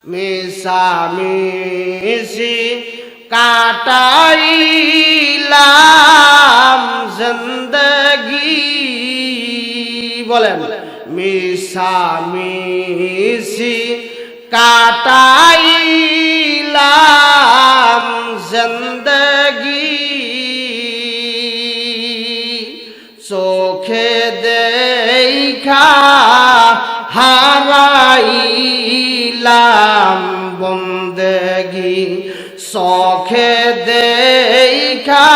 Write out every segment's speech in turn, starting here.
মিশামিশি কাটাইলাম জিন্দেগি বলেন মিশামিশি কাটাইলাম জিন্দেগি চোখে দেখা হারাইলাম বন্দেগি চোখে দেখা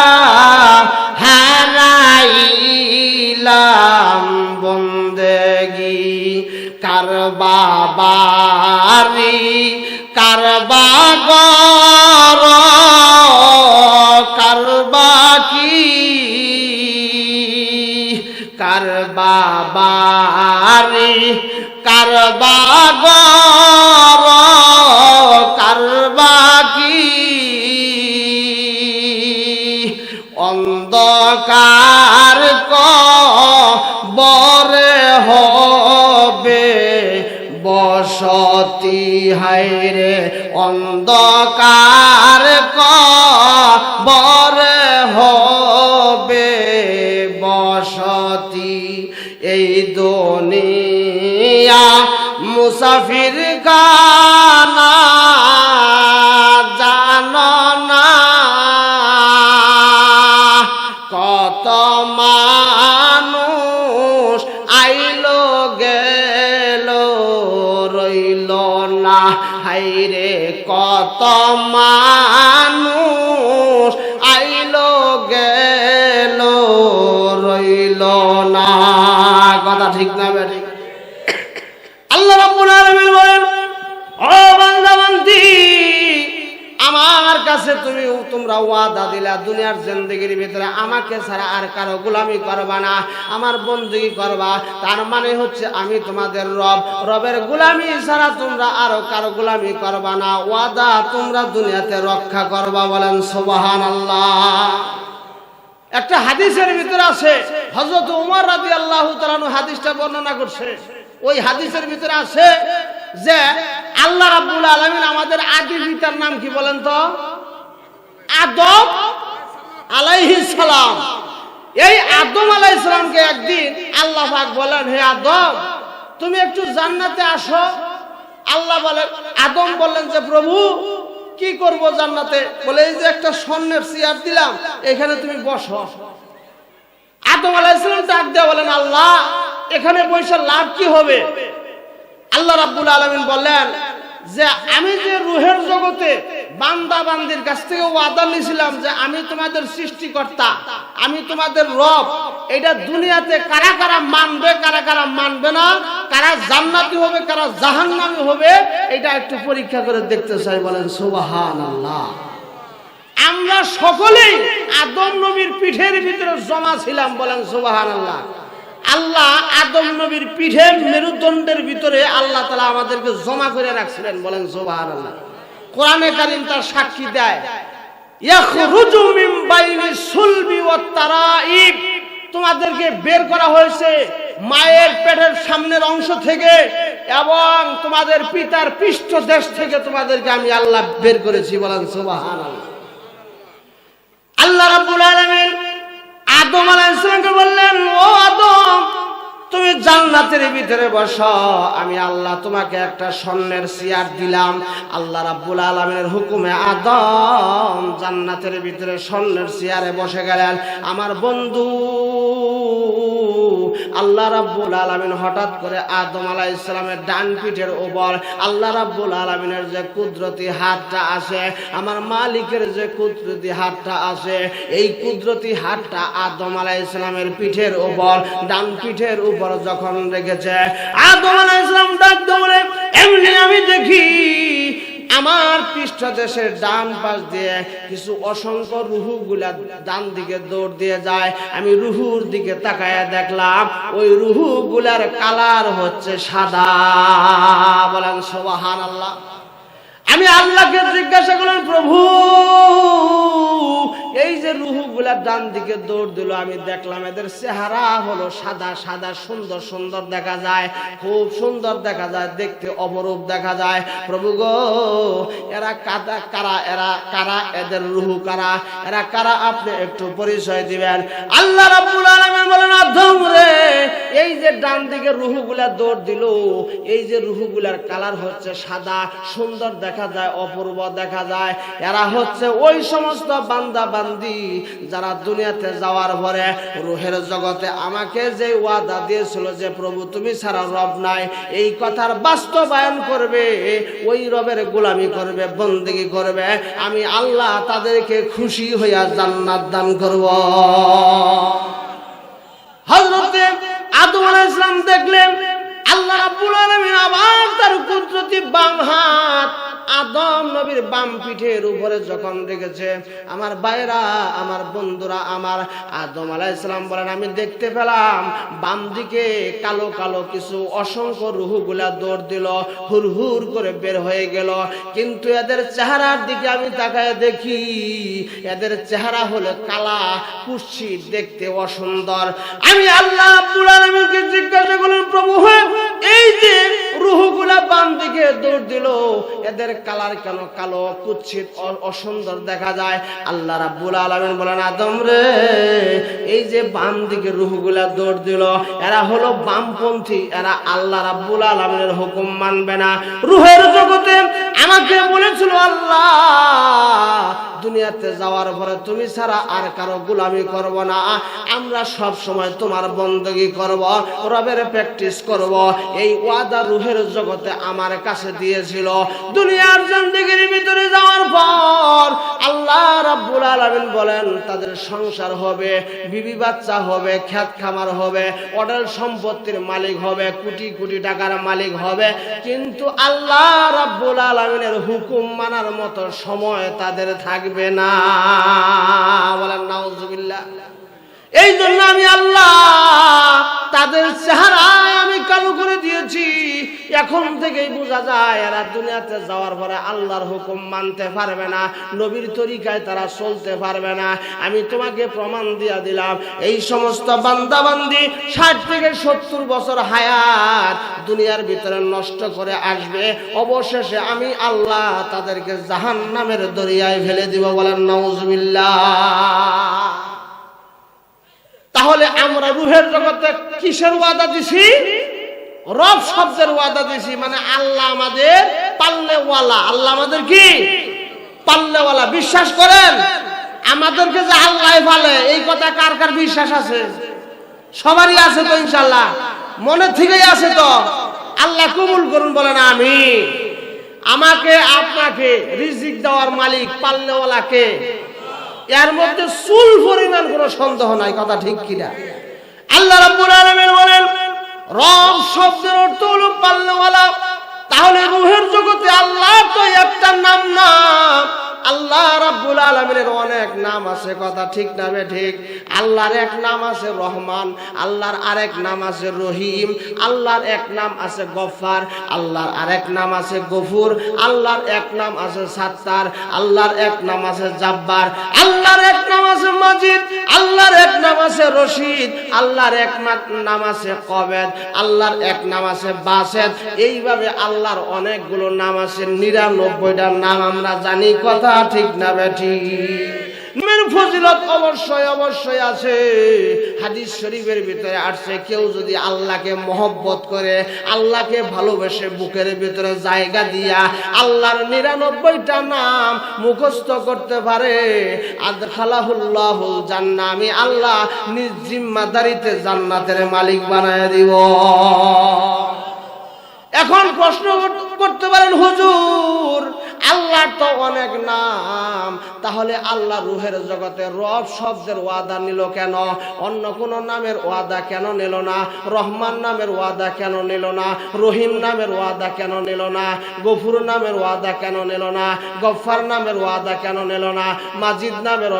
হারাইলাম বন্দেগি কারবা বাড়ি কারবা গর কারবা কি কারবা বাড়ি কারবা গর কারবা কি অন্ধকার কবরে হবে বসতি হায়রে অন্ধকার কবরে হবে বসতি এই দুনিয়া মুসাফির খানা জানো না কত মানুষ আইলো গেল রইল না হায়রে কত মানুষ আইলো গেল রইল না কথা ঠিক না বেঠিক আল্লাহ রাব্বুল আলামিন বলেন ও বান্দা বান্দি আমার কাছে তোমরা ওয়াদা দিলা দুনিয়ার জিন্দেগির ভিতরে আমাকে ছাড়া আর কারো গোলামি করবা না আমার বন্দেগী করবা তার মানে হচ্ছে আমি তোমাদের রব রবের গোলামি ছাড়া তোমরা আর কারো গোলামি করবা না ওয়াদা তোমরা দুনিয়াতে রক্ষা করবা বলেন সুবহানাল্লাহ একটা হাদিসের ভিতরে আছে হযরত ওমর রাদিয়াল্লাহু তাআলা হাদিসটা বর্ণনা করছে ওই হাদিসের ভিতরে আছে যে আল্লাহ রাব্বুল আলামিন আমাদের আদি পিতার নাম কি বলেন তো আদম আলাইহিস সালাম এই আদম আলাইহিস সালামকে একদিন আল্লাহ পাক বলেন হে আদম তুমি একটু জান্নাতে আসো আল্লাহ বলেন আদম বললেন যে প্রভু কি করব জান্নাতে বলে এই যে একটা স্বর্ণের চেয়ার দিলাম এখানে তুমি বসো আদম আলাইহিস সালাম ডাক দিয়ে বলেন আল্লাহ এখানে বসে লাভ কি হবে আল্লাহ রাব্বুল আলামিন বললেন যে আমি যে রূহের জগতে বান্দা বান্দির কাছ থেকে ওয়াদা নিয়েছিলাম যে আমি তোমাদের সৃষ্টিকর্তা আমি তোমাদের রব এটা দুনিয়াতে কারা কারা মানবে কারা কারা মানবে না কারা জান্নাতি হবে কারা জাহান্নামী হবে এটা একটু পরীক্ষা করে দেখতে চাই বলেন সুবহানাল্লাহ আমরা সকলেই আদম নবীর পিঠের ভিতরে জমা ছিলাম বলেন সুবহানাল্লাহ আল্লাহ আদম নবীর পিঠে মেরুদণ্ডের ভিতরে আল্লাহ তাআলা আমাদেরকে জমা করে রাখছিলেন বলেন সুবহানাল্লাহ কোরআনে কারীম তার সাক্ষী দেয় ইয়াখরুজু মিন বাইনি সুলবি ওয়াত তারাইব তোমাদেরকে বের করা হয়েছে মায়ের পেটের সামনের অংশ থেকে এবং তোমাদের পিতার পৃষ্ঠদেশ থেকে তোমাদেরকে আমি আল্লাহ বের করেছি বলেন সুবহানাল্লাহ আল্লাহ রাব্বুল আলামিন আদম আলাইহিস সালামকে বললেন ও আদম তুমি জান্নাতের ভিতরে বসো আমি আল্লাহ তোমাকে একটা স্বর্ণের চেয়ার দিলাম আল্লাহ রাব্বুল আলামিনের হুকুমে আদম জান্নাতের ভিতরে স্বর্ণের চেয়ারে বসে গেলেন আমার বন্ধু আল্লাহ রাব্বুল আলামিন হঠাৎ করে আদম আলাইহিস সালামের ডান পিঠের উপর আল্লাহ রাব্বুল আলামিনের যে কুদরতি হাতটা আছে আমার মালিকের যে কুদরতি হাতটা আছে এই কুদরতি হাতটা আদম আলাইহিস সালামের পিঠের উপর ডান পিঠের উপর যখন রেখেছে আদম আলাইহিস সালাম ডাক দিয়ে বলে এমনি আমি দেখি আমার পৃষ্ঠদেশের ডান পাশ দিয়ে কিছু অসংখ্য রুহুগুলা ডান দিকে দৌড় দিয়ে যায় আমি রুহুর দিকে তাকায়া দেখলাম ওই রুহুগুলার কালার হচ্ছে সাদা বলেন সুবহানাল্লাহ আমি আল্লাহকে জিজ্ঞাসা করলাম প্রভু এই যে রুহুগুলা ডান দিকে দৌড় দিল, আমি দেখলাম এদের চেহারা হলো সাদা সাদা, সুন্দর সুন্দর দেখা যায়, খুব সুন্দর দেখা যায়, দেখতে অপরূপ দেখা যায়। প্রভু গো, এরা কারা, এরা কারা, এদের রুহু কারা, এরা কারা, আপনি একটু পরিচয় দিবেন। আল্লাহ রাব্বুল আলামিন বলেন, আদম রে, এই যে ডান দিকে রুহুগুলা দৌড় দিল, এই যে রুহুগুলার কালার হচ্ছে সাদা, সুন্দর দেখা যায়, অপূর্ব দেখা যায়। এরা হচ্ছে ওই সমস্ত বান্দা বান্দি যারা দুনিয়াতে যাওয়ার পরে রুহের জগতে আমাকে যে ওয়াদা দিয়েছিল যে প্রভু তুমি ছাড়া রব নাই, এই কথার বাস্তবায়ন করবে, ওই রবের গোলামি করবে, বন্দেগী করবে, আমি আল্লাহ তাদেরকে খুশি হইয়া জান্নাত দান করব। হযরতে আদম আলাইহিস সালাম দেখলেন আল্লাহ রাব্বুল আলামিন আবার তার কুদরতি বাম হাত আদম নবীর বাম পিঠের উপরে যখন রেখেছে, আমার ভাইরা, আমার বন্ধুরা, আমার আদম আলাইহিস সালাম বলেন, আমি দেখতে পেলাম বাম দিকে কালো কালো কিছু অসংখ্য রুহুগুলা দৌড় দিল, হুর হুর করে বের হয়ে গেল। কিন্তু এদের চেহারার দিকে আমি তাকায় দেখি, এদের চেহারা হলো কালা, কুৎসিত, দেখতে অসুন্দর। আমি আল্লাহ রাব্বুল আলামিনকে জিজ্ঞাসা করলাম, প্রভু এই যে রুহুগুলা বাম দিকে দৌড় দিল, এদের কালার কেন কালো, কুৎসিত, অসুন্দর দেখা যায়? আল্লাহ রাব্বুল আলামিন বলেন, আদম রে, এই যে বাম দিকে রুহগুলা দৌড় দিল, এরা হলো বামপন্থী, এরা আল্লাহ রাব্বুল আলামিনের হুকুম মানবে না। রুহের জগতে আমাকে বলেছিল আল্লাহ দুনিয়াতে যাওয়ার পরে তুমি ছাড়া আর কারো গোলামি করব না, আমরা সব সময় তোমার বندگی করব, রবের প্র্যাকটিস করব। এই ওয়াদা রুহের জগতে আমার কাছে দিয়েছিল। দুনিয়ার জিন্দেগির ভিতরে যাওয়ার পর আল্লাহ রাব্বুল আলামিন বলেন তাদের সংসার হবে, বিবি বাচ্চা হবে, খেত খামার হবে, অডেল সম্পত্তির মালিক হবে, কোটি কোটি টাকার মালিক হবে, কিন্তু আল্লাহ রাব্বুল আলামিনের হুকুম মানার মতো সময় তাদের থাকবে না। বলেন নাউজুবিল্লাহ। এই জন্য আমি আল্লাহ তাদের চেহারা আমি কালো করে দিয়েছি। এখন থেকেই বোঝা যায় এরা দুনিয়াতে যাওয়ার পরে আল্লাহর হুকুম মানতে পারবে না, নবীর তরিকায় তারা চলতে পারবে না। আমি তোমাকে প্রমাণ দিয়া দিলাম, এই সমস্ত বান্দা বান্দি 60 থেকে 70 বছর হায়াত দুনিয়ার ভিতরে নষ্ট করে আসবে, অবশেষে আমি আল্লাহ তাদেরকে জাহান্নামের দরিয়ায় ফেলে দিব। বলেন নাউজুবিল্লাহ। তাহলে আমরা রুহের জগতে কিসের ওয়াদা দিছি? রব শব্দের ওয়াদা দিছি, মানে আল্লাহ আমাদের পাল্লেওয়ালা। আল্লাহ আমাদের কি পাল্লেওয়ালা। বিশ্বাস করেন আমাদেরকে যে আল্লাহ পালে, এই কথা কার কার বিশ্বাস আছে? সবারই আছে তো ইনশাআল্লাহ, মনে থেকেই আছে তো। আল্লাহ কবুল করুন, বলেন আমিন। আমাকে আপনাকে রিজিক দেওয়ার মালিক পাল্লেওয়ালা কে? এর মধ্যে চুল পরিমাণ কোনো সন্দেহ নাই, কথা ঠিক কিনা? আল্লাহ রাব্বুল আলামিন বলেন রব শব্দের অর্থ হলো পাল্লেওয়ালা। তাহলে রূহের জগতে আল্লাহ তো একটা নাম না, আল্লাহ রাব্বুল আলামিনের অনেক নাম আছে, কথা ঠিক না বে ঠিক? আল্লাহর এক নাম আছে রহমান, আল্লাহর আরেক নাম আছে রহিম, আল্লাহর এক নাম আছে গফফার, আল্লাহর আরেক নাম আছে গফুর, আল্লাহর এক নাম আছে সাত্তার, আল্লাহর এক নাম আছে জাব্বার, আল্লাহর এক নাম আছে মাজিদ, আল্লাহর এক নাম আছে রশিদ, আল্লাহর এক নাম আছে কবেদ, আল্লাহর এক নাম আছে বাসেদ। এইভাবে আল্লাহর অনেকগুলো নাম আছে, 99টা নাম আমরা জানি, কথা ঠিক না বেঠি? নামের ফজিলত অবশ্যই অবশ্যই আছে। হাদিস শরীফের ভিতরে আসছে, কেউ যদি আল্লাহকে মহব্বত করে, আল্লাহকে ভালোবেসে বুকের ভিতরে জায়গা দিয়া আল্লাহর 99টা নাম মুখস্থ করতে পারে, আদখালাহুল্লাহুল জান্নাহ, আমি আল্লাহ নিজ জিম্মাদারিতে জান্নাতের মালিক বানায় দিব। এখন প্রশ্ন করতে পারেন, হুজুর আল্লাহর তো অনেক নাম, তাহলে আল্লাহ রূহের জগতে রব শব্দের ওয়াদা নিল কেন? অন্য কোন নামের ওয়াদা কেন নিল না? রহমান নামের ওয়াদা কেন নিল না? রহিম নামের ওয়াদা কেন নিল না? গফুর নামের ওয়াদা কেন নিল না? গফফার নামের ওয়াদা কেন নিল না? মাজিদ নামের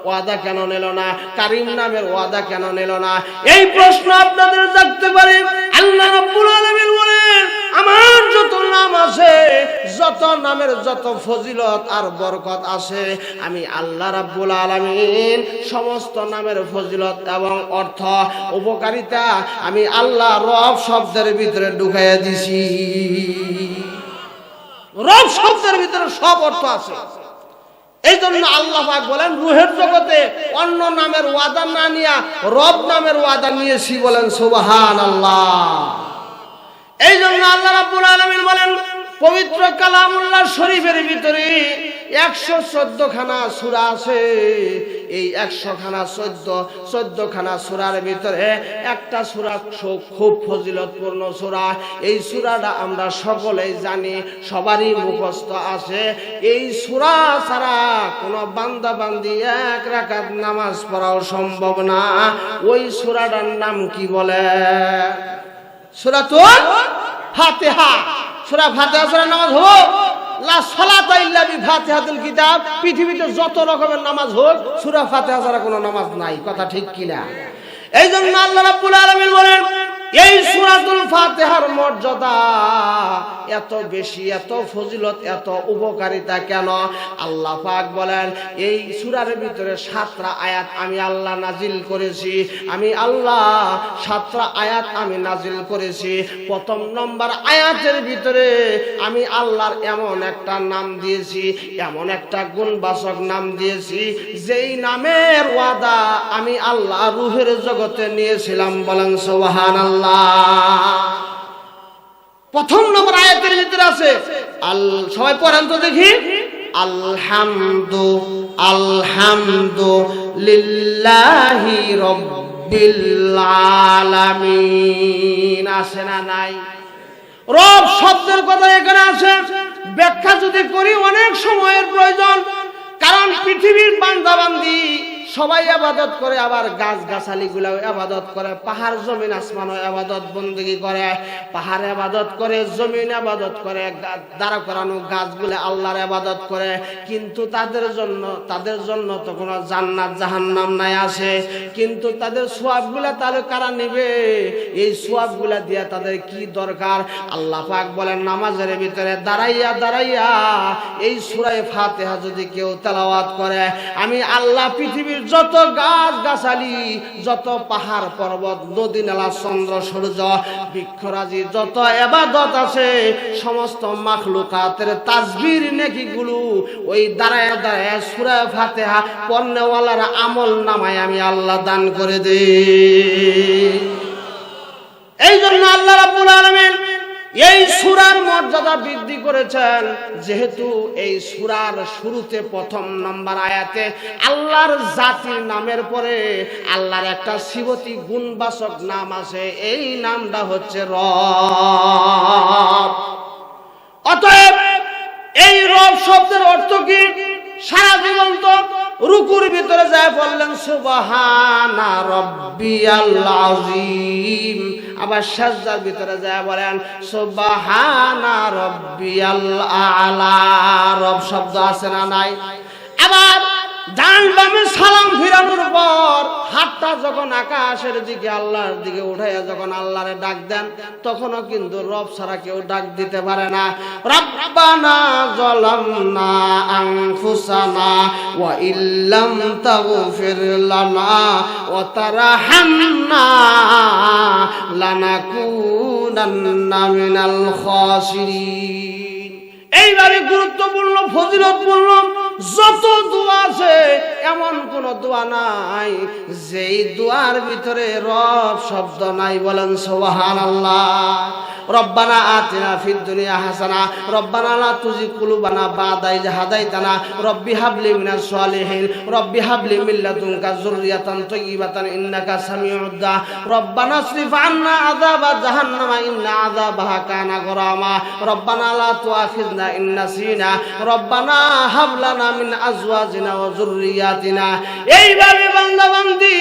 ওয়াদা কেন নিল না? কারিম নামের ওয়াদা কেন নিল না? এই প্রশ্ন আপনাদের জাগতে পারে। আল্লাহ রাব্বুল আলামিন বলেন আমার যত নাম আছে, যত নামের যত ফজিলত আর বরকত আছে, আমি আল্লাহ রাব্বুল আলামিন সমস্ত নামের ফজিলত এবং অর্থ উপকারিতা আমি আল্লাহ রব শব্দের ভিতরে ঢুকাইয়া দিছি। রব শব্দের ভিতরে সব অর্থ আছে। এই জন্য আল্লাহ পাক বলেন রূহের জগতে অন্য নামের ওয়াদা না নিয়া রব নামের ওয়াদা নিয়েছি, বলেন সুবহানাল্লাহ। এই জন্য আল্লাহ রাব্বুল আলামিন বলেন পবিত্র কালামুল্লাহ শরীফের ভিতরে 114 খানা সূরা আছে। এই 100 খানা 14 খানা সূরার ভিতরে একটা সূরা খুব ফজিলতপূর্ণ সূরা। এই সূরাটা আমরা সকলেই জানি, সবারই মুখস্থ আছে। এই সূরা ছাড়া কোনো বান্দা বান্দি 1 রাকাত নামাজ পড়াও সম্ভব না। ওই সূরাটার নাম কি বলে? সূরাতুল ফাতিহা। সূরা ফাতিহা ছাড়া নামাজ হবে? লা সালাতা ইল্লা বিফাতিহাতুল কিতাব। পৃথিবীতে যত রকমের নামাজ হোক, সূরা ফাতিহা ছাড়া কোনো নামাজ নাই। কথা ঠিক কিনা? এই জন্য আল্লাহ রাব্বুল আলামিন বলেন এই সূরাতুল ফাতিহার মর্যাদা এত বেশি, এত ফজিলত, এত উপকারিতা কেন? আল্লাহ পাক বলেন এই সূরার ভিতরে 7টা আয়াত আমি আল্লাহ নাজিল করেছি। আমি আল্লাহ 7টা আয়াত আমি নাজিল করেছি। প্রথম নম্বর আয়াতের ভিতরে আমি আল্লাহর এমন একটা নাম দিয়েছি, এমন একটা গুণবাচক নাম দিয়েছি, যেই নামের ওয়াদা আমি আল্লাহ রূহের জগতে নিয়েছিলাম। বলেন সুবহানাল্লাহ। প্রথম নম্বর আয়াতের ভিতরে আছে সবাই পড়েন তো দেখি, আলহামদু লিল্লাহি রাব্বিল আলামিন। আছে না নাই? রব শব্দের কথা এখানে আছে। ব্যাখ্যা যদি করি অনেক সময়ের প্রয়োজন, কারণ পৃথিবীর বান্দা বান্দি সবাই ইবাদত করে, আবার গাছ গাছালি গুলাও ইবাদত করে, পাহাড় জমিন আসমানও ইবাদত বندگی করে। পাহাড় ইবাদত করে, জমিন ইবাদত করে, দাঁড়া করানো গাছগুলো আল্লাহর ইবাদত করে। কিন্তু তাদের জন্য তো কোনো জান্নাত জাহান্নাম নাই আছে। কিন্তু তাদের সওয়াবগুলো তাহলে কারা নেবে? এই সওয়াবগুলো দিয়া তাদের কি দরকার? আল্লাহ পাক বলেন নামাজের ভিতরে দাঁড়াইয়া এই সূরা ফাতিহা যদি কেউ তেলাওয়াত করে, আমি আল্লাহ পৃথিবীর যত গাছ গাছালি, যত পাহাড় পর্বত, নদী নালা, চন্দ্র সূর্য, বৃক্ষরাজি, যত ইবাদত আছে, সমস্ত মাখলুকাতের তাসবির নেকিগুলো ওই দাঁড়ায় সূরা ফাতিহা পড়নেওয়ালার আমল নামায় আমি আল্লাহ দান করে দেই। এই জন্য আল্লাহ রাব্বুল আলামিন এই সূরার মর্যাদা বৃদ্ধি করেছেন, যেহেতু এই সূরার শুরুতে প্রথম নম্বর আয়াতে আল্লাহর জাতির নামের পরে আল্লাহর একটা সিফতি গুণবাচক নাম আছে। এই নামটা হচ্ছে রব। অতএব এই রব শব্দের অর্থ কি? সারা জীবন তো রুকুর ভিতরে যায় বললেন সুবহানা রাব্বিয়াল আযীম, আবার সাজদার ভিতরে যায় বলেন সুবহানা রাব্বিয়াল আ'লা। রব শব্দ আছে না নাই? আবার ডান বামে সালাম ফিরানোর পর হাতটা যখন আকাশের দিকে আল্লাহর দিকে উঠাইয়া যখন আল্লাহরে ডাক দেন, তখনও কিন্তু রব ছাড়া কেউ ডাক দিতে পারে না। রব্বানা যালামনা আনফুসানা ওয়া ইল্লাম তাগফির লানা ওয়া তারহামনা লানাকুনান্না মিনাল খাসিরিন। এইভাবে গুরুত্বপূর্ণ ফজিলতপূর্ণ যত দোয়া আছে, এমন কোন দোয়া নাই যেই দোয়ার ভিতরে রব শব্দ নাই। বলেন সুবহানাল্লাহ। রব্বানা আতিনা ফিদ দুনিয়া হাসানা রব্বানা লা তুজিগ কুলুবানা বা'দা ইয হাদাইতানা রব্বি হাবলি মিনাস সালিহিন রব্বি হাবলি মিন লাদুনকা যুররিয়াতান তাইয়্যিবাতান ইন্নাকা সামিউদ দুআ রব্বানা আসরিফ আন্না আযাবা জাহান্নামা ইন্না আযাবাহা কানা গরামা রব্বানা লা তুআখিযনা ইন নাসিনা রব্বানা হাব লানা মিন আজওয়াজিনা ওয়া যুররিয়াতিনা। এইভাবে বান্দা বান্দি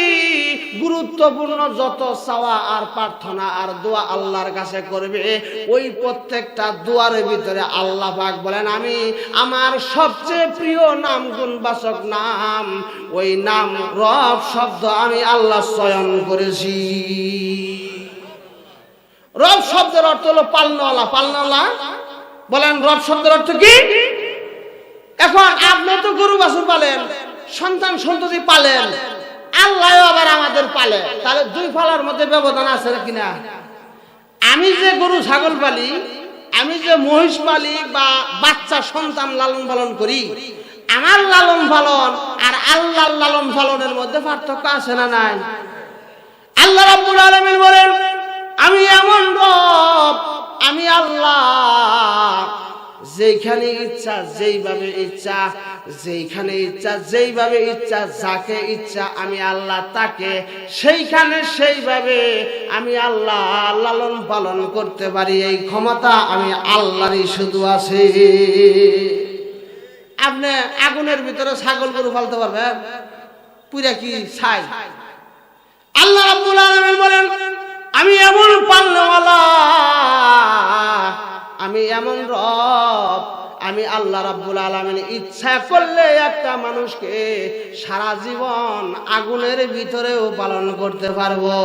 গুরুত্বপূর্ণ যত চাওয়া আর প্রার্থনা আর দোয়া আল্লাহর কাছে করবে, ওই প্রত্যেকটা দোয়ার ভিতরে আল্লাহ পাক বলেন আমি আমার সবচেয়ে প্রিয় নাম, গুণবাচক নাম, ওই নাম রব শব্দ আমি আল্লাহ চয়ন করেছি। রব শব্দের অর্থ হলো পালনেওয়ালা। পালনেওয়ালা বলেন, রব শব্দের অর্থ কি? এখন আপনি তো গরু বাছুর পালেন, সন্তান সন্ততি পালেন, আল্লাহ আবার আমাদের পালে, তাহলে দুই পালার মধ্যে ব্যবধান আছে কিনা? আমি যে গরু ছাগল পালি, আমি যে মহিষ পালি বা বাচ্চা সন্তান লালন পালন করি, আমার লালন পালন আর আল্লাহর লালন পালনের মধ্যে পার্থক্য আছে না নাই? আল্লাহ রাব্বুল আলামিন বলেন, আমি এমন রব, আমি আল্লাহ, যেখানে ইচ্ছা যেইভাবে ইচ্ছা, যেখানে ইচ্ছা যেইভাবে ইচ্ছা, যাকে ইচ্ছা আমি আল্লাহ তাকে সেইখানে সেইভাবে আমি আল্লাহ লালন পালন করতে পারি। এই ক্ষমতা আমি আল্লাহরই শুধু আছে। আপনি আগুনের ভিতরে ছাগল গরু পালতে পারবেন? পুরা কি ছাই? আল্লাহ রাব্বুল আলামিন বলেন, আমি এমন পালনেওয়ালা, আমি এমন রব, আমি আল্লাহ রাব্বুল আলামিন ইচ্ছা করলে একটা মানুষকে সারা জীবন আগুনের ভিতরেও পালন করতে পারবো।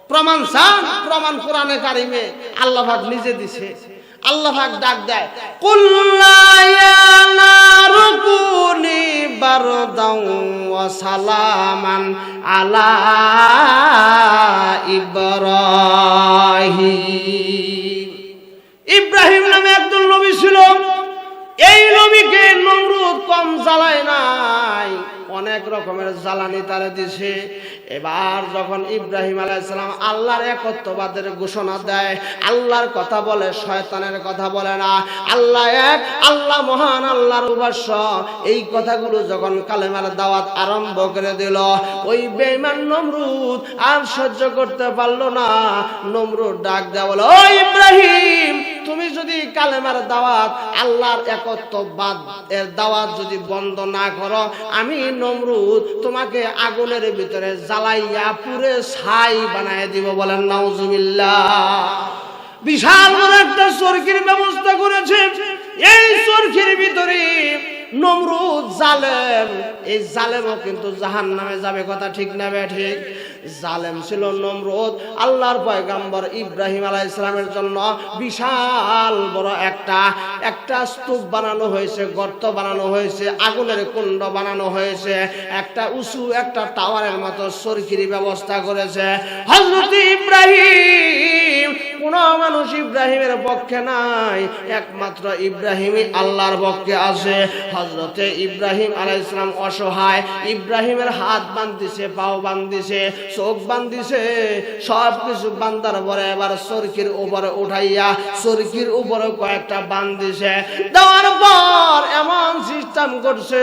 প্রমাণ চান? প্রমাণ কোরআনে কারিমে আল্লাহ পাক নিজে দিছে। আল্লাহ পাক ডাক দেয়, কুল ইয়া নারু কুনি বারদাও ওয়া সালামান আলা ইব্রাহিম। ইব্রাহিম নামে একজন নবী ছিল। এই নবীকে নমরুদ কম জ্বালায় নাই, অনেক রকমের জ্বালানি তারে দিছে। এবার যখন ইব্রাহিম আলাইহিস সালাম আল্লাহর একত্ববাদের ঘোষণা দেয়, আল্লাহর কথা বলে, শয়তানের কথা বলে না, আল্লাহ এক, আল্লাহ মহান, আল্লাহর উপাস্য, এই কথাগুলো যখন কালেমার দাওয়াত আরম্ভ করে দিল, ওই বেঈমান নমরুদ আর সহ্য করতে পারলো না। নমরুদ ডাক দেয়া বলে, ও ইব্রাহিম, তুমি যদি কালেমার দাওয়াত, আল্লাহর একত্ববাদ এর দাওয়াত যদি বন্ধ না করো, আমি নমরুদ তোমাকে আগুনের ভিতরে জ্বালাইয়া পুরে ছাই বানায় দিব। বলেন নাউজুবিল্লাহ। বিশাল বড় একটা চরকির ব্যবস্থা করেছে। এই চরকির ভিতরে নমরুদ জালেম, এই জালেমও কিন্তু জাহান্নামে যাবে। কথা ঠিক না বে ঠিক? জালেম ছিল নমরুদ। আল্লাহর পয়গম্বর ইব্রাহিম আলাইহিস সালামের জন্য বিশাল বড় একটা স্তূপ বানানো হয়েছে, গর্ত বানানো হয়েছে, আগুনের কুণ্ড বানানো হয়েছে, একটা উঁচু একটা টাওয়ারের মতো চরকির ব্যবস্থা করেছে। হযরত ইব্রাহিম, কোন মানুষ ইব্রাহিমের পক্ষে নাই, একমাত্র ইব্রাহিমই আল্লাহর পক্ষে আছে। হযরতে ইব্রাহিম আলাইহিস সালাম অসহায়। ইব্রাহিমের হাত বান্ধিছে, পাও বান্ধিছে, চোখ বান্ধিছে, সব কিছু বান্ধার পরে এবার চরকির উপরে উঠাইয়া চরকির উপরে কয়েকটা বান্ধিছে। দেওয়ার পর এমন সিস্টেম করছে,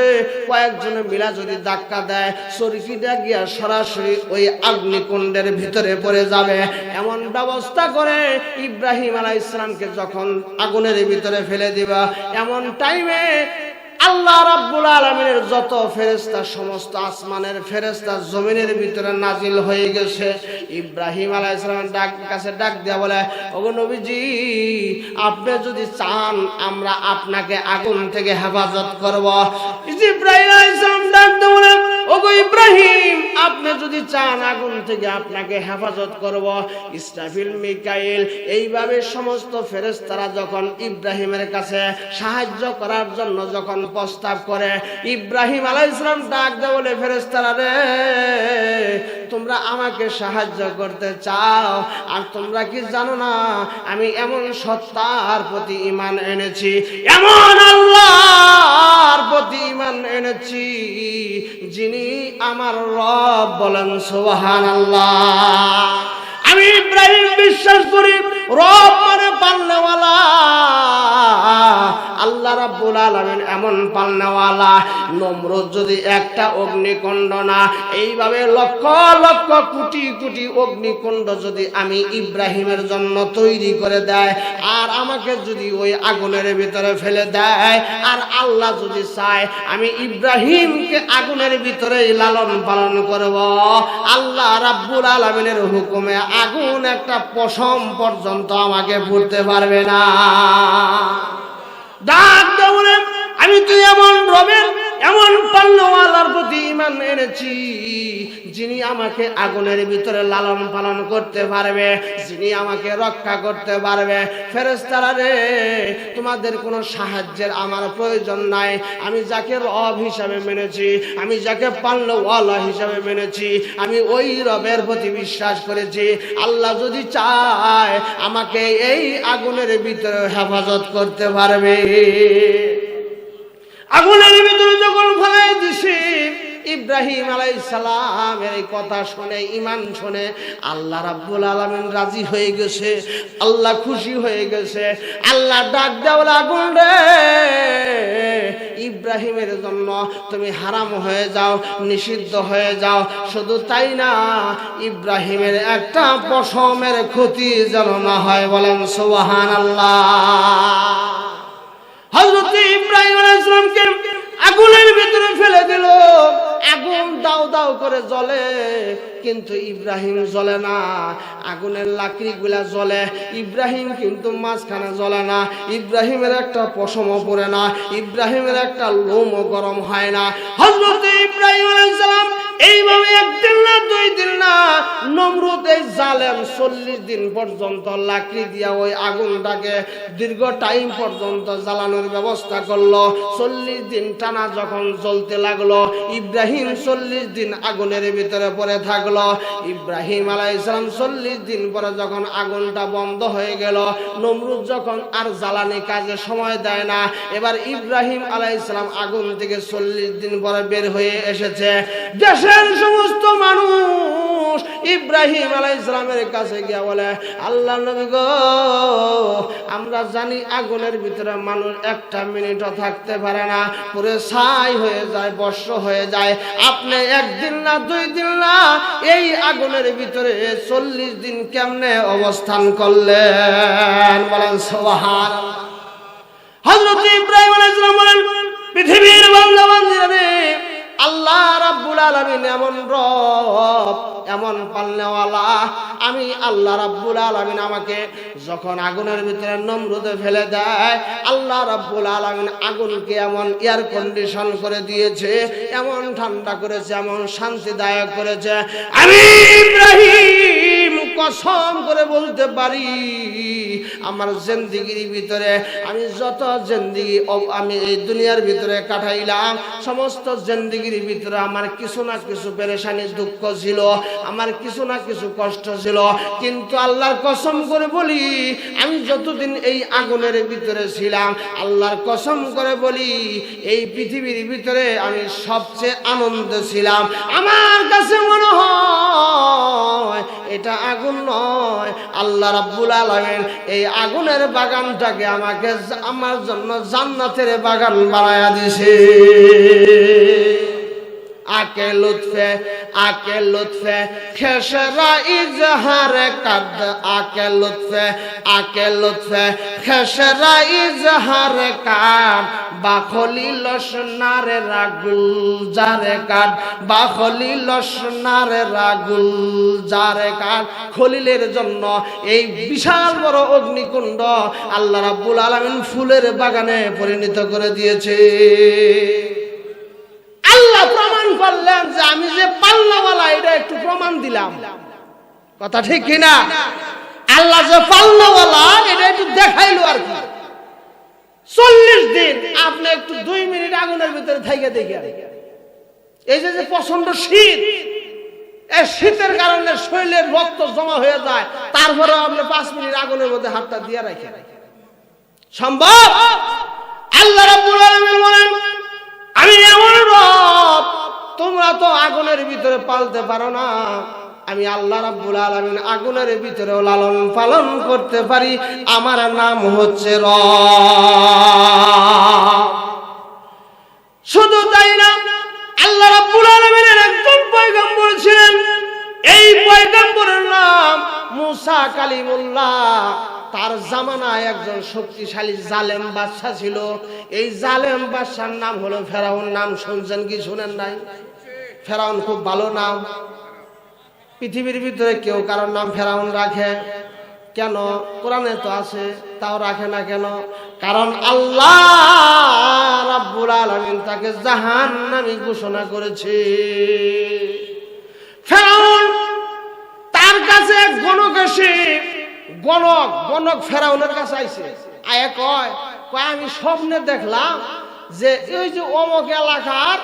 কয়েকজনে মিলা যদি ধাক্কা দেয়, চরকিটা গিয়া সরাসরি ওই অগ্নিকুণ্ডের ভিতরে পড়ে যাবে। এমন ব্যবস্থা করে ইব্রাহিম আলাইহিস সালামকে যখন আগুনের ভিতরে ফেলে দিবা, এমন টাইমে আল্লাহ রাব্বুল আলামিনের যত ফেরেশতা, সমস্ত আসমানের ফেরেশতা জমিনের ভিতরে নাজিল হয়ে গেছে। ইব্রাহিম আলাইহিস সালামের কাছে ডাক দেয়া বলে, ওগো নবীজি, আপনি যদি চান আমরা আপনাকে আগুন থেকে হেফাজত করব। ইব্রাহিম আলাইহিস সালাম ডাক দেয়া বলে, ওগো ইব্রাহিম, আপনি যদি চান আগুন থেকে আপনাকে হেফাজত করব। ইসরাফিল, মিকাইল, এইভাবে সমস্ত ফেরেশতারা যখন ইব্রাহিমের কাছে সাহায্য করার জন্য যখন প্রস্তাব করে, ইব্রাহিম আলাইহিস সালাম ডাক দেয়া বলে, ফেরেশতারা রে, তোমরা আমাকে সাহায্য করতে চাও, আর তোমরা কি জানো না আমি এমন সত্তার প্রতি ঈমান এনেছি, এমন আল্লাহর প্রতি ঈমান এনেছি যিনি আমার রব। বলেন সুবহানাল্লাহ। আমি ইব্রাহিম বিশ্বাস করি রব মানে পালনেওয়ালা। আল্লাহ রাব্বুল আলামিন এমন পালনেওয়ালা। নমরুদ যদি একটা অগ্নিকুণ্ড না, এইভাবে লক্ষ লক্ষ কোটি কোটি অগ্নিকুণ্ড যদি আমি ইব্রাহিমের জন্য তৈরি করে দেয়, আর আমাকে যদি ওই আগুনের ভিতরে ফেলে দেয়, আর আল্লাহ যদি চায় আমি ইব্রাহিমকে আগুনের ভিতরেই লালন পালন করব, আল্লাহ রাব্বুল আলামিনের হুকুমে আগুন একটা পশম পর্যন্ত আমাকে পুড়তে পারবে না। ডাক দেওয়া, আমি তো এমন রবের, এমন পালনেওয়ালার প্রতি ঈমান এনেছি যিনি আমাকে আগুনের ভিতরে লালন পালন করতে পারবে, যিনি আমাকে রক্ষা করতে পারবে। ফেরেশতারা রে, তোমাদের কোনো সাহায্যের আমার প্রয়োজন নাই। আমি যাকে রব হিসাবে মেনেছি, আমি যাকে পালনেওয়ালা হিসাবে মেনেছি, আমি ওই রবের প্রতি বিশ্বাস করেছি। আল্লাহ যদি চায় আমাকে এই আগুনের ভিতরে হেফাজত করতে পারবে। আগুনের ভিতরে যখন ফেলাই দিছি, ইব্রাহিম আলাইহিস সালামের এই কথা শুনে, ঈমান শুনে আল্লাহ রাব্বুল আলামিন রাজি হয়ে গেছে, আল্লাহ খুশি হয়ে গেছে। আল্লাহ ডাক দেওয়ার আগুন রে, ইব্রাহিমের জন্য তুমি হারাম হয়ে যাও, নিষিদ্ধ হয়ে যাও। শুধু তাই না, ইব্রাহিমের একটা পশমের ক্ষতি যেন না হয়। বলেন সুবহানাল্লাহ। হযরত ইব্রাহিম আলাইহিস সালামকে আগুনের ভিতরে ফেলে দিল। আগুন দাও দাও করে জ্বলে, কিন্তু ইব্রাহিম জ্বলে না। আগুনের লাকড়িগুলা জ্বলে, ইব্রাহিম কিন্তু মাঝখানে জ্বলে না। ইব্রাহিমের একটা পশমও পড়ে না, ইব্রাহিমের একটা লোমও গরম হয় না। হযরত ইব্রাহিম আলাইহিস সালাম এইভাবে একদিন না, দুই দিন না, নমরুদ এই জালেম 40 দিন পর্যন্ত লাকড়ি দিয়া ওই আগুনটাকে দীর্ঘ টাইম পর্যন্ত জ্বালানোর ব্যবস্থা করলো। 40 দিন টানা যখন জ্বলতে লাগলো, ইব্রাহিম 40 দিন আগুনের ভিতরে পড়ে থাকলো। ইব্রাহিম আলাইহিস সালাম 40 দিন পরে যখন আগুনটা বন্ধ হয়ে গেল, নমরুদ যখন আর জ্বালানি কাজে সময় দেয় না, এবার ইব্রাহিম আলাইহিস সালাম আগুন থেকে 40 দিন পরে বের হয়ে এসেছে। দেশের সমস্ত মানুষ ইব্রাহিম আলাইহিস সালামের কাছে গিয়ে বলে, আল্লাহর নবী গো, আমরা জানি আগুনের ভিতরে মানুষ একটা মিনিটও থাকতে পারে না, পুরো ছাই হয়ে যায়, বর্ষ হয়ে যায়। আপনি একদিন না, দুই দিন না, এই আগুনের ভিতরে 40 দিন কেমনে অবস্থান করলেন? বলেন সুবহানাল্লাহ। হযরত ইব্রাহিম আলাইহিস সালাম বলেন, পৃথিবীর বান্দা বান্দীরা রে, আল্লাহ রাব্বুল আলামিন এমন রব, এমন পালনেওয়ালা। আমি আল্লাহ রাব্বুল আলামিন আমাকে যখন আগুনের ভিতরে নমরুদে ফেলে দেয়, আল্লাহ রাব্বুল আলামিন আগুনকে এমন এয়ার কন্ডিশন করে দিয়েছে, এমন ঠান্ডা করেছে, এমন শান্তিদায়ক করেছে। আমি ইব্রাহিম কসম করে বলতে পারি, আমার জিন্দেগির ভিতরে আমি যত জিন্দেগি আমি এই দুনিয়ার ভিতরে কাটাইলাম, সমস্ত জিন্দেগির ভিতরে আমার কিছু না কিছু পেরেশানি, দুঃখ ছিল, আমার কিছু না কিছু কষ্ট ছিল। কিন্তু আল্লাহর কসম করে বলি, আমি যতদিন এই আগুনের ভিতরে ছিলাম, আল্লাহর কসম করে বলি, এই পৃথিবীর ভিতরে আমি সবচেয়ে আনন্দে ছিলাম। আমার কাছে মনে হয় এটা আগুন নয়, আল্লাহ রাব্বুল আলামিন এই আগুনের বাগানটাকে আমাকে আমার জন্য জান্নাতের বাগান বানায়া দিয়েছে। আকে লুৎফে, আকে লুৎফে খেসরা ইজহার কাদ, আকে লুৎফে, আকে লুৎফে খেসরা ইজহার কাদ, বাখলি লসনারে রাগুল জারে কাদ, বাখলি লসনারে রাগুল জারে কাদ। খলিলের জন্য এই বিশাল বড় অগ্নিকুণ্ড আল্লাহ রাব্বুল আলামিন ফুলের বাগানে পরিণত করে দিয়েছে। আল্লাহ প্রমাণ করলেন যে আমি যে পাল্লাওয়ালা, এটা একটু প্রমাণ দিলাম। কথা ঠিক কিনা? আল্লাহ যে পাল্লাওয়ালা, এটা একটু দেখাইলো আর কি। 40 দিন আপনি একটু 2 মিনিট আগুনের ভিতরে থেকে দেখে, এই যে প্রচন্ড শীত, এই শীতের কারণে শরীরের রক্ত জমা হয়ে যায়, তারপরে আপনি 5 মিনিট আগুনের মধ্যে হাতটা দিয়ে রাখেন, সম্ভব? আল্লাহ রাব্বুল আলামিন বলেন, আমি এমন রব, তোমরা তো আগুনের ভিতরে পালতে পারো না, আমি আল্লাহ রাব্বুল আলামিন আগুনের ভিতরেও লালন পালন করতে পারি। আমার নাম হচ্ছে রব। শুধু তাই না, আল্লাহ রাব্বুল আলামিনের একজন পয়গম্বর ছিলেন, এই পয়গম্বরের নাম মুসা কালিমুল্লাহ। তার জামানায় একজন শক্তিশালী জালেম বাদশা ছিল। এই জালেম বাদশার নাম হলো ফেরাউন। নাম শুনছেন কি শুনেন নাই? ফেরাউন খুব ভালো নাম। পৃথিবীর ভিতরে কেউ কারোর নাম ফেরাউন রাখে কেন? কোরআনে তো আছে, তাও রাখে না কেন? কারণ আল্লাহ রাব্বুল আলামিন তাকে জাহান্নামী ঘোষণা করেছে। ফেরাউন তার কাছে এক গণক এসে গণক ফেরাউনের কাছে আইছে, আয়া কয় আমি স্বপ্নে দেখলাম যে এই যে অমুক এলাকার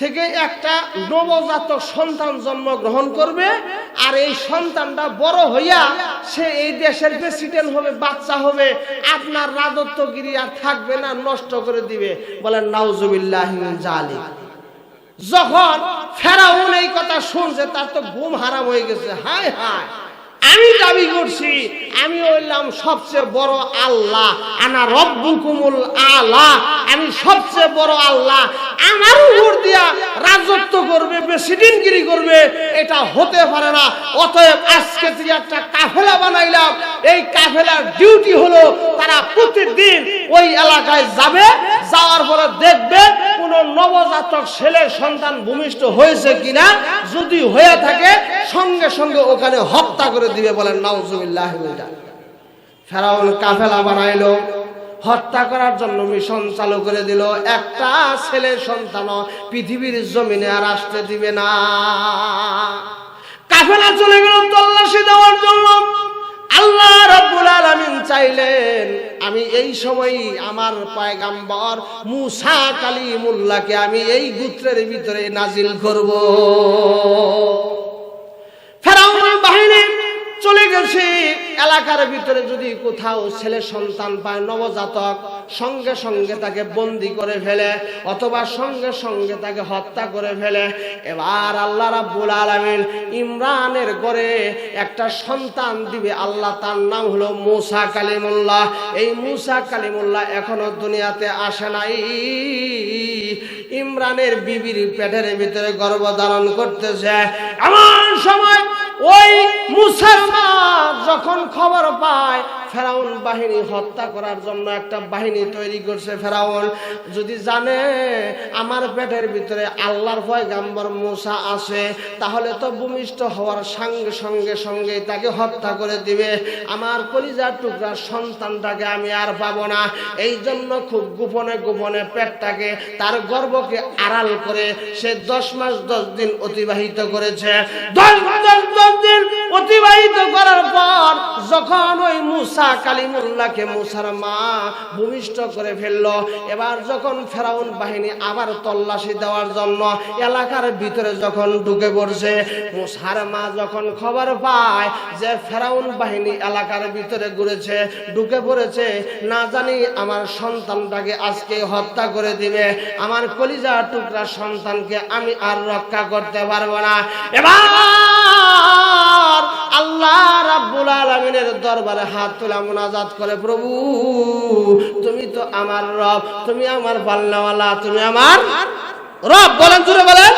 থেকে একটা নবজাতক সন্তান জন্মগ্রহণ করবে, আর এই সন্তানটা বড় হইয়া সে এই দেশের প্রেসিডেন্ট হবে, বাচ্চা হবে, আপনার রাজত্বগিরি আর থাকবে না, নষ্ট করে দিবে। বলেন নাউজুবিল্লাহি মিন জালিক। যখন ফেরাউন এই কথা শুনছে তার তো ঘুম হারাম হয়ে গেছে। হায় হায়, আমি দাবি করছি আমি হইলাম সবচেয়ে বড় আল্লাহ, আনা রব্বুকুমুল আলা, আমি সবচেয়ে বড় আল্লাহ, আমার উপর দিয়া রাজত্ব করবে, প্রেসিডেন্টগিরি করবে, এটা হতে পারে না। অতএব আজকে থেকে একটা কাফেলা বানাইলাম, এই কাফেলার ডিউটি হলো তারা প্রতিদিন ওই এলাকায় যাবে, যাওয়ার পরে দেখবে কোন নবজাতক ছেলের সন্তান ভূমিষ্ঠ হয়েছে কিনা, যদি হয়ে থাকে সঙ্গে সঙ্গে ওখানে হত্যা করে দিবে। বলেন নাউজুবিল্লাহ। ফেরাউন কাফেলা বানাইলো, হত্যা করার জন্য মিশন চালু করে দিল। একটা ছেলের সন্তান পৃথিবীর জমিনে আর আসতে দিবে না। কাফেলা চলে গেল তল্লাশি দেওয়ার জন্য। আল্লাহ রাব্বুল আলামিন চাইলেন আমি এই সময় আমার পয়গম্বর মুসা কালিমুল্লাহকে আমি এই গোত্রের ভিতরে নাজিল করব। ফেরাউনের বাহিনী চলে গেছে এলাকার ভিতরে, যদি কোথাও ছেলে সন্তান পায় নবজাতক, সঙ্গে সঙ্গে তাকে বন্দি করে ফেলে অথবা সঙ্গে সঙ্গে তাকে হত্যা করে ফেলে। এবার আল্লাহ রাব্বুল আলামিন ইমরানের ঘরে একটা সন্তান দিবে আল্লাহ, তার নাম হলো মুসা কালিমুল্লাহ। এই মুসা কালিমুল্লাহ এখনো দুনিয়াতে আসে নাই। ইমরানের বিবির পেটের ভিতরে গর্ভধারণ করতেছে। এমন সময় ওই মুসার মা যখন খবর পায় ফেরাউন বাহিনী হত্যা করার জন্য একটা বাহিনী তৈরি করছে, ফেরাউন যদি জানে আমার পেটের ভিতরে আল্লাহর পয়গম্বর মুসা আছে, তাহলে তো ভূমিষ্ঠ হওয়ার সঙ্গে সঙ্গে সঙ্গে তাকে হত্যা করে দিবে, আমার কলিজার টুকরা সন্তানটাকে আমি আর পাবো না। এই জন্য খুব গোপনে গোপনে পেটটাকে, তার গর্ভকে আড়াল করে সে 10 মাস 10 দিন অতিবাহিত করেছে। 10 দিন অতিবাহিত করার পর যখন ওই মুসা কালিমুল্লাহকে মুসার মা ভূমিষ্ঠ করে ফেললো, এবার যখন ফেরাউন বাহিনী আবার তল্লাশি দেওয়ার জন্য এলাকার ভিতরে যখন ঢুকে পড়ছে, মুসার মা যখন খবর পায় যে ফেরাউন বাহিনী এলাকার ভিতরে ঘুরেছে, ঢুকে পড়েছে, না জানি আমার সন্তানটাকে আজকে হত্যা করে দিবে, আমার কলিজা টুকরা সন্তানকে আমি আর রক্ষা করতে পারবো না। এবার আল্লাহ রাব্বুল আলামিনের দরবারে হাত তুলে মুনাজাত করে, প্রভু তুমি তো আমার রব, তুমি আমার পালনেওয়ালা, তুমি আমার রব। বলেন জোরে বলেন,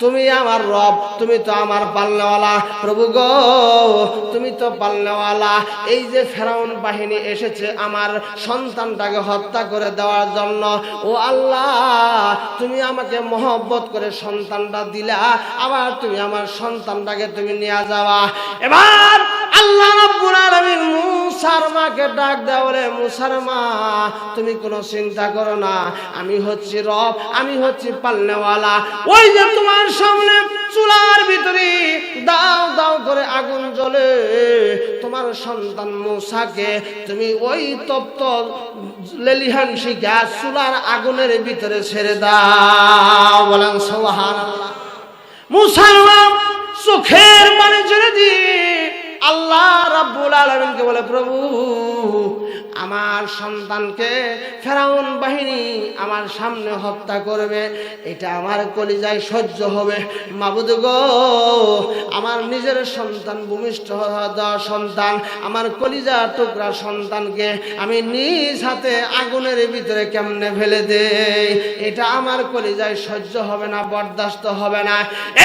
তুমি আমার রব, তুমি তো আমার পালনেওয়ালা। প্রভু গো তুমি তো পালনেওয়ালা। এই যে ফেরাউন বাহিনী এসেছে আমার সন্তানটাকে হত্যা করে দেওয়ার জন্য, ও আল্লাহ তুমি আমাকে মহব্বত করে সন্তানটা দিলা, আবার তুমি আমার সন্তানটাকে তুমি নিয়ে যাওয়া। এবার আল্লাহ রাব্বুল আলামিন মুসার মাকে ডাক দেয়া, বলে মুসার মা তুমি কোনো চিন্তা করো না, আমি হচ্ছি রব, আমি হচ্ছি পালনেওয়ালা। ওই যে তোমার সামনে চুলার ভিতরে দাও দাও করে আগুন জ্বলে, তোমার সন্তান মুসাকে তুমি ওই তপ্ত লেলিহান শিখা চুলার আগুনের ভিতরে ছেড়ে দাও। বলেন সুবহানাল্লাহ। মুসার মা চোখের পানি ছেড়ে দিয়ে আল্লাহ রাব্বুল আলামিনকে বলে, প্রভু আমার সন্তানকে ফেরাউন বাহিনী আমার সামনে হত্যা করবে, এটা আমার কলিজায় সহ্য হবে। মাবুদ গো আমার নিজের সন্তান ভূমিষ্ঠ হওয়া সন্তান, আমার কলিজা টুকরা সন্তানকে আমি নিজ হাতে আগুনের ভিতরে কেমনে ফেলে দেই, এটা আমার কলিজায় সহ্য হবে না, বরদাস্ত হবে না।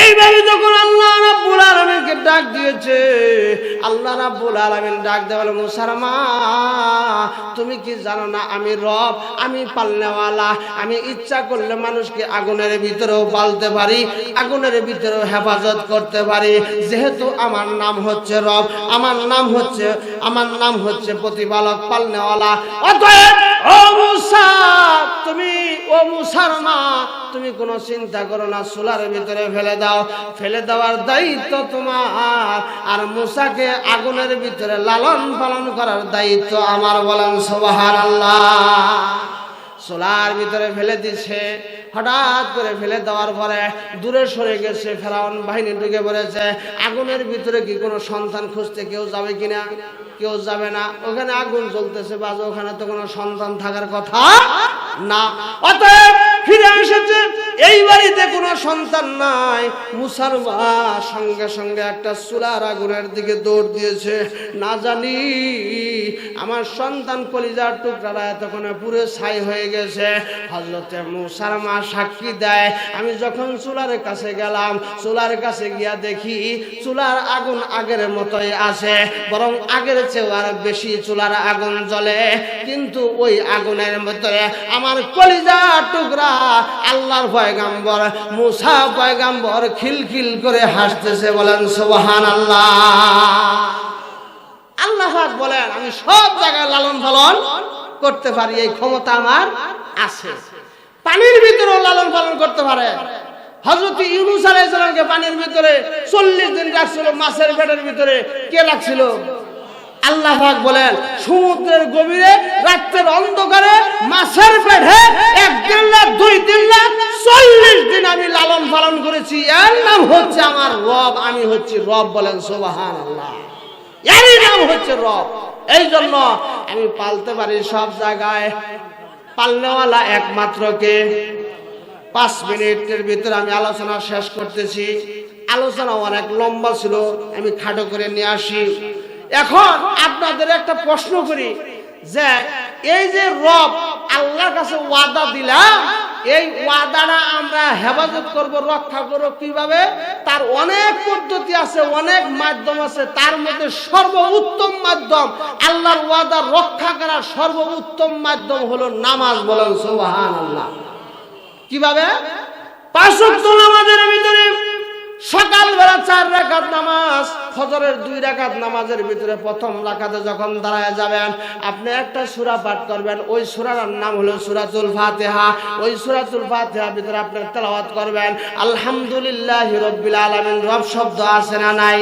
এইভাবে যখন আল্লাহ রাব্বুল আলামিনকে ডাক দিয়েছে, আল্লাহ রাব্বুল আলামিন ডাক দেয়া, বলে মুসার মা তুমি কি জানো না আমি রব, আমি পালনেওয়ালা, আমি ইচ্ছা করলে মানুষকে আগুনের ভিতরেও পালতে পারি, আগুনের ভিতরেও হেফাজত করতে পারি। যেহেতু আমার নাম হচ্ছে রব, আমার নাম হচ্ছে প্রতিপালক, পালনেওয়ালা, অতএব ও মুসা তুমি ও মুসার তুমি কোনো চিন্তা করো না, চুলার ভিতরে ফেলে দাও, ফেলে দেওয়ার দায়িত্ব তোমার। আর মূসাকে আগুনের ভিতরে লালন পালন করার দায়িত্ব আমার। বলেন সুবহানাল্লাহ। চুলার ভিতরে ফেলে দিছে, হঠাৎ করে ফেলে দেওয়ার পরে দূরে সরে গেছে, ফেরাউন বাহিনী ঢুকে পড়েছে। আগুনের ভিতরে কি কোনো সন্তান খুঁজতে কেউ যাবে কিনা? কেউ যাবে না। ওখানে আগুন জ্বলতেছে, বাজে, ওখানে তো কোনো সন্তান থাকার কথা না। অতএব ফিরে এসেছে, এই বাড়িতে কোনো সন্তান নাই। মুসার মা সঙ্গে সঙ্গে একটা চুলার আগুনের দিকে দৌড় দিয়েছে। না জানি আমার সন্তান কলিজার টুকরারা এতক্ষণে পুরো ছাই হয়ে গেছে। হযরতে মুসার মা সাক্ষী দেয়, আমি যখন চুলার কাছে গেলাম, চুলার কাছে গিয়া দেখি চুলার আগুন আগের মতোই আছে, বরং আগের চেয়ে আর বেশি চুলার আগুন জ্বলে। কিন্তু ওই আগুনের ভিতরে আমার কলিজার টুকরা আল্লাহর পয়গাম্বর মুসা পয়গাম্বর খিলখিল করে হাসতেছে। বলেন সুবহানাল্লাহ। আল্লাহ পাক বলেন, আমি সব জায়গায় লালন পালন করতে পারি, এই ক্ষমতা আমার আছে। পানির ভিতরেও লালন পালন করতে পারে। হযরত ইউনূস আলাইহিস সালামকে পানির ভিতরে 40 দিন রাখছিল, মাছের পেটের ভিতরে। কে রাখছিল? আল্লাহ পাক বলেন, সমুদ্রের গভীরে রাতের অন্ধকারে মাছের পেটে 1 লাখ 2 লাখ 40 দিন আমি লালন পালন করেছি। এর নাম হচ্ছে আমার রব, আমি হচ্ছি রব। বলেন সুবহানাল্লাহ। এরই নাম হচ্ছে রব। এই জন্য আমি পালতে পারি সব জায়গায়। পালনেওয়ালা একমাত্র কে? 5 মিনিটের ভিতরে আমি আলোচনা শেষ করতেছি। আলোচনা অনেক লম্বা ছিল, আমি খাটো করে নিয়ে আসি। এখন আপনাদের একটা প্রশ্ন করি, যে এই যে রব আল্লাহর কাছে ওয়াদা দিলাম, এই ওয়াদাটা আমরা হেফাজত করব, রক্ষা করব কিভাবে? তার অনেক পদ্ধতি আছে, অনেক মাধ্যম আছে। তার মধ্যে সর্বোত্তম মাধ্যম, আল্লাহর ওয়াদা রক্ষা করার সর্বোত্তম মাধ্যম হলো নামাজ। বলেন সুবহানাল্লাহ। কিভাবে? 5 ওয়াক্ত নামাজের ভিতরে সকালবেলা 4 রাকাত নামাজ, ফজরের 2 রাকাত নামাজের ভিতরে প্রথম রাকাতে যখন দাঁড়ায় যাবেন, আপনি একটা সূরা পাঠ করবেন। ওই সূরার নাম হলো সূরাতুল ফাতিহা। ওই সূরাতুল ফাতিহার ভিতরে আপনি তেলাওয়াত করবেন আলহামদুলিল্লাহি রাব্বিল আলামিন। রব শব্দ আছে না নাই?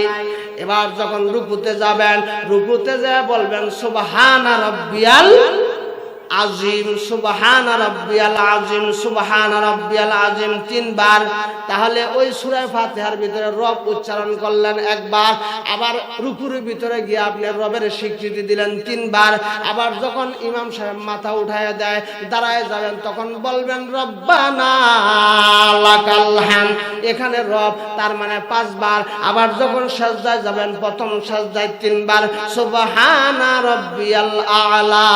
এবার যখন রুকুতে যাবেন, রুকুতে যেয়ে বলবেন সুবহানা রাব্বিয়াল আজিম, সুবহানা রাব্বিয়াল আজিম, সুবহানা রাব্বিয়াল আজিম 3 বার। তাহলে ওই সূরা ফাতিহার ভিতরে রব উচ্চারণ করলেন 1 বার। আবার রুকুর ভিতরে গিয়ে আপনি রবের স্বীকৃতি দিলেন 3 বার। আবার যখন ইমাম সাহেব মাথা উঠায় দেয়, দাঁড়ায় যাবেন, তখন বলবেন রব্বানা লাকাল হামদ। এখানে রব তার মানে 5 বার। আবার যখন সাজদায় যাবেন, প্রথম সাজদায় 3 বার সুবহানা রাব্বিয়াল আলা,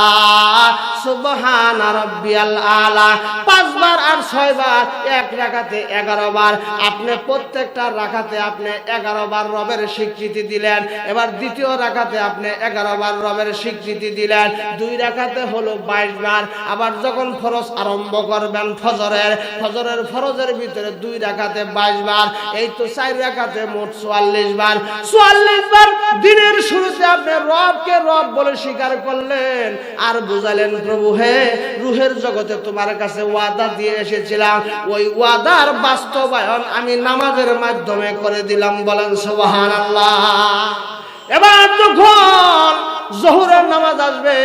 সুবহানা রাব্বিয়াল আলা 5 বার। আর 6 বার, এক রাকাতে 11 বার। আপনি প্রত্যেকটা রাকাতে আপনি 11 বার রবের স্বীকৃতি দিলেন। এবার দ্বিতীয় রাকাতে আপনি 11 বার রবের স্বীকৃতি দিলেন। 2 রাকাতে হলো 22 বার। আবার যখন ফরজ আরম্ভ করবেন ফজরের ফরজের ভিতরে 2 রাকাতে 22 বার। এই তো 4 রাকাতে মোট 44 বার। 44 বার দিনের শুরুতে আপনি রবকে রব বলে স্বীকার করলেন, আর বুঝালেন প্রভু হে, রূহের জগতে তোমার কাছে ওয়াদা দিয়ে এসেছিলাম, ওই ওয়াদার বাস্তবায়ন আমি নামাজের মাধ্যমে করে দিলাম। বলেন সুবহানাল্লাহ। এবার যখন জোহরের নামাজ আসবে,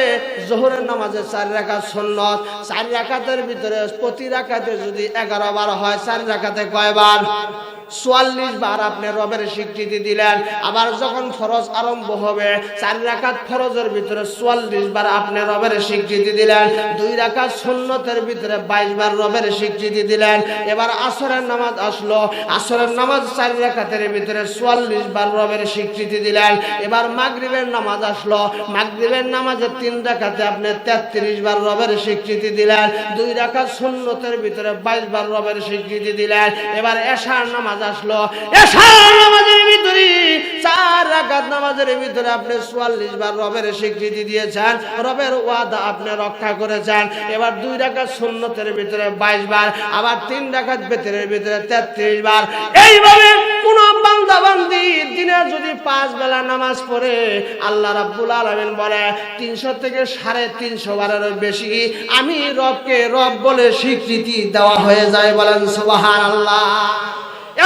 জোহরের নামাজে 4 রাকাত সুন্নাত। 4 রাকাতের ভিতরে প্রতি রাকাতে যদি 11 বার হয়, 4 রাকাতে কয় বার? 44 বার আপনি রবের স্বীকৃতি দিলেন। আবার যখন ফরজ আরম্ভ হবে, 4 রাকাত ফরজের ভিতরে 44 বার আপনি রবের স্বীকৃতি দিলেন। 2 রাকাত সুন্নতের ভিতরে 22 বার রবের স্বীকৃতি দিলেন। এবার আসরের নামাজ আসলো, আসরের নামাজ 4 রাকাতের ভিতরে 44 বার রবের স্বীকৃতি দিলেন। এবার মাগরিবের নামাজ আসলো, মাগরিবের নামাজে 3 রাকাতে আপনি 33 বার রবের স্বীকৃতি দিলেন। 2 রাকাত সুন্নতের ভিতরে 22 বার রবের স্বীকৃতি দিলেন। এবার এশার নামাজ আসলো, এশার নামাজের ভিতরে 4 রাকাত নামাজের ভিতরে আপনি 44 বার রবের স্বীকৃতি দিয়েছেন, রবের ওয়াদা আপনি রক্ষা করেছেন। এবার 2 রাকাত সুন্নতের ভিতরে 22 বার, আবার 3 রাকাত বেতরের ভিতরে 33 বার। এইভাবে কোন বান্দা বান্দা বান্দি দিনে যদি 5 বেলা নামাজ পড়ে আল্লাহ রাব্বুল আলামিন বলে 300 থেকে 350 বারেরও বেশি আমি রবকে রব বলে স্বীকৃতি দেওয়া হয়ে যায়। বলেন সুবহানাল্লাহ।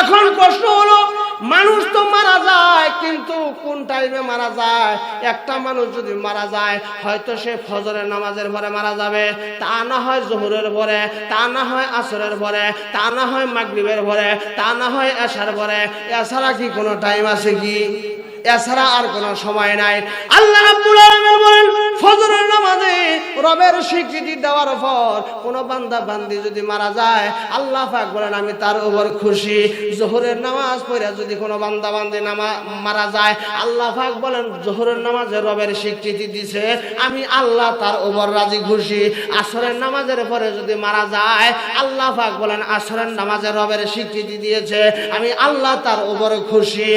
এখন প্রশ্ন হলো, মানুষ তো মারা যায়, কিন্তু কোন টাইমে মারা যায়? একটা মানুষ যদি মারা যায়, হয়তো সে ফজরের নামাজের পরে মারা যাবে, তা না হয় জোহরের পরে, তা না হয় আসরের পরে, তা না হয় মাগরিবের পরে, তা না হয় এশার পরে। এছাড়া কি কোনো টাইম আছে কি? এছাড়া আর কোনো সময় নাই। আল্লাহ রাব্বুল আলামিন বলেন, ফজরের নামাজে রবের স্বীকৃতি দেওয়ার পর কোন বান্দা বান্দি যদি মারা যায়, আল্লাহ পাক বলেন আমি তার উপর খুশি। জোহরের নামাজ পড়ে যদি কোনো বান্দা বান্দি মারা যায়, আল্লাহ পাক বলেন জোহরের নামাজে রবের স্বীকৃতি দিছে, আমি আল্লাহ তার উপর রাজি খুশি। আসরের নামাজের পরে যদি মারা যায়, আল্লাহ পাক বলেন আসরের নামাজে রবের স্বীকৃতি দিয়েছে, আমি আল্লাহ তার উপর খুশি।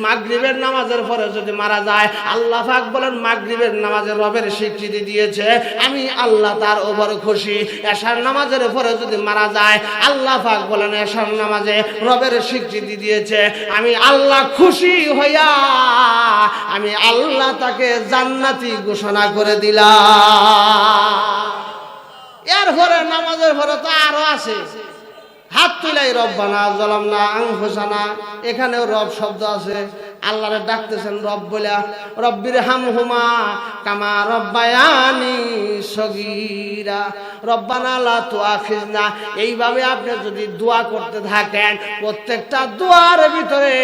মাগরিবের নামাজের পরে যদি মারা যায়, আল্লাহ পাক বলেন মাগরিবের নামাজে রবের স্বীকৃতি দিয়েছে, আমি আল্লাহ তার উপর খুশি। এশার নামাজের পরে যদি মারা যায়, আল্লাহ পাক বলেন এশার নামাজে রবের স্বীকৃতি দিয়েছে, আমি আল্লাহ খুশি হইয়া আমি আল্লাহ তাকে জান্নাতি ঘোষণা করে দিলাম। এর পরে নামাজের পরে তো আরো আছে, হাত তুলাই রব্বানা যালামনা আনফুসানা, এখানেও রব শব্দ আছে। আল্লাহরে ডাকতেছেন রব বলে, রব্বির হামহুমা কামা রব্বায়ানি সগীরা রব্বানা লা তুআখিযনা। এইভাবে আপনি যদি দোয়া করতে থাকেন, প্রত্যেকটা দোয়ার ভিতরে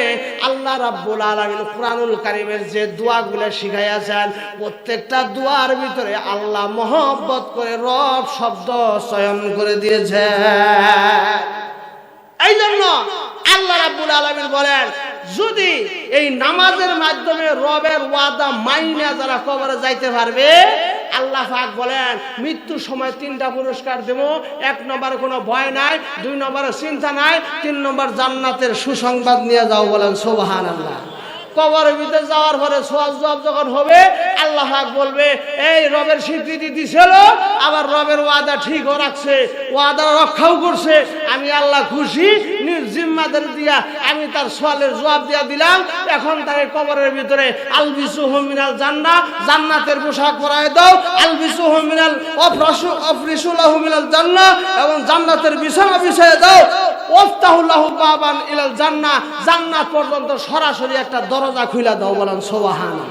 আল্লাহ রাব্বুল আলামিন কুরআনুল কারীমের যে দোয়াগুলো শিখাইয়াছেন, প্রত্যেকটা দোয়ার ভিতরে আল্লাহ মহব্বত করে রব শব্দ চয়ন করে দিয়েছেন। এই জন্য আল্লাহ রাব্বুল আলামিন বলেন, যদি এই নামাজের মাধ্যমে রবের ওয়াদা মাইনা যারা কবরে যাইতে পারবে, আল্লাহ পাক বলেন মৃত্যুর সময় 3টা পুরস্কার দেব। 1 নম্বরে কোনো ভয় নাই, 2 নম্বরে চিন্তা নাই, 3 নম্বর জান্নাতের সুসংবাদ নিয়ে যাও। বলেন সুবহানাল্লাহ। কবরের ভিতরে যাওয়ার পরে সওয়াল জবাব যখন হবে, আল্লাহ পাক বলবে এই রবের স্বীকৃতি দিছিল, আবার রবের ওয়াদা ঠিকও রাখছে, ওয়াদা রক্ষাও করছে, আমি আল্লাহ খুশি। নিজ জিম্মাদারি দিয়া আমি তার সওয়ালের জবাব দিয়া দিলাম। এখন তাকে কবরের ভিতরে আলবিসুহু মিনাল জান্নাহ, জান্নাতের পোশাক পরায় দাও। আলবিসুহু মিনাল আফরিসু লাহু মিনাল জান্নাহ, এবং জান্নাতের বিছানা বিছায় দাও। ওয়াফতাহু লাহু বাবান ইলাল জান্নাহ, জান্নাত পর্যন্ত সরাসরি একটা দরজা খুলে দাও। বলেন সুবহানাল্লাহ।